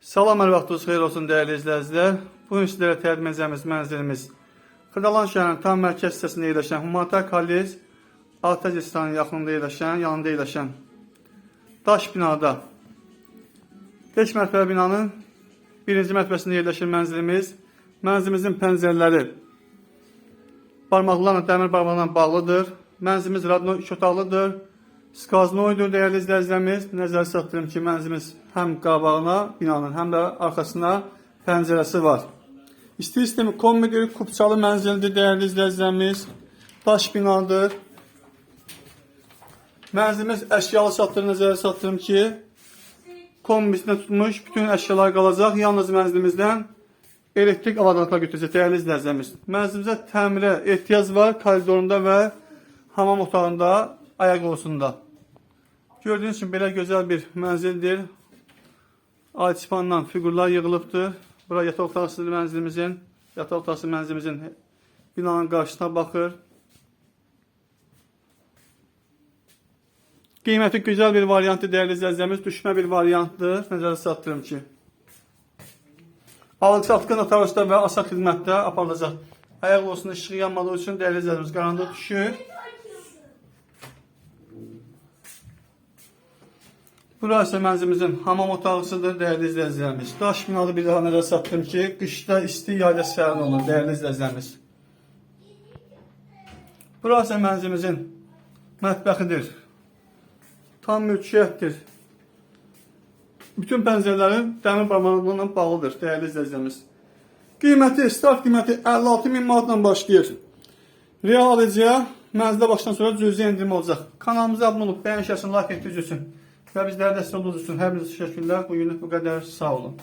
Salam, hər vaxtınız xeyir olsun dəyərli izləyicilər. Bugün sizlərə təqdim edəcəyimiz mənzilimiz Xırdalan şəhərinin tam mərkəz hissəsində yerləşən Humanitar Kollec, Atəc restoranının yanında yerləşən daş binada 5 mərtəbə binanın birinci mərtəbəsində yerləşir mənzilimiz. Mənzilimizin pəncərələri barmaqlarla, dəmir barmaqlarla bağlıdır. Mənzilimiz radno 2 otaqlıdır. Skaznoydur dəyərli izləyicilərimiz. Nəzərə çatdırım ki, mənzilimiz həm qabağına, binanın, həm də arxasına pəncərəsi var. İsti sistemi kombidir, kubçalı mənzildir dəyərli izləyicilərimiz. Daş binadır. Mənzilimiz əşyalı çatdırım, nəzərə çatdırım ki, kombisində tutmuş bütün əşyalar qalacaq. Yalnız mənzilimizdən elektrik avadanlıqlar götürəcək dəyərli izləyicilərimiz. Mənzilimizə təmirə ehtiyac var koridorunda və hamam otağında, ayaq qolusunda. Gördüyünüz kimi belə gözəl bir mənzildir. Alçıpandan figurlar yığılıbdır. Bura yataq otaqsıdır mənzilimizin. Yataq otaqsı mənzilimizin binanın qarşısına baxır. Qiyməti gözəl bir variantdır dəyərli izləyicilərimiz. Düşmə bir variantdır. Nəzərə çatdırım ki, alıq-satqı notariusda və asaq xidmətdə aparılacaq. Ayaq qolusunda işığı yanmadığı üçün dəyərli izləyicilərimiz qaranlıq düşür. Burası mənzilimizin hamam otağısıdır dəyərli izləyicilərimiz. Daş binalı bir daha nəzərə çatdırım ki, qışda isti, yayda sərin olur dəyərli izləyicilərimiz. Burası mənzilimizin mətbəxidir. Tam mülkiyyətdir. Bütün pəncərələrin dəmir barmaqlarla bağlıdır dəyərli izləyicilərimiz. Qiyməti, start qiyməti 56.000 manatla başlayır. Real alıcıya mənzilə başdan sonra cüzi endirim olacaq. Kanalımıza abunə olub, bəyən şəxsin like etdiyiniz üçün və bizlərə dəstək olduğunuz üçün hər biriniz təşəkkürlər. Bugünlük bu qədər. Sağ olun.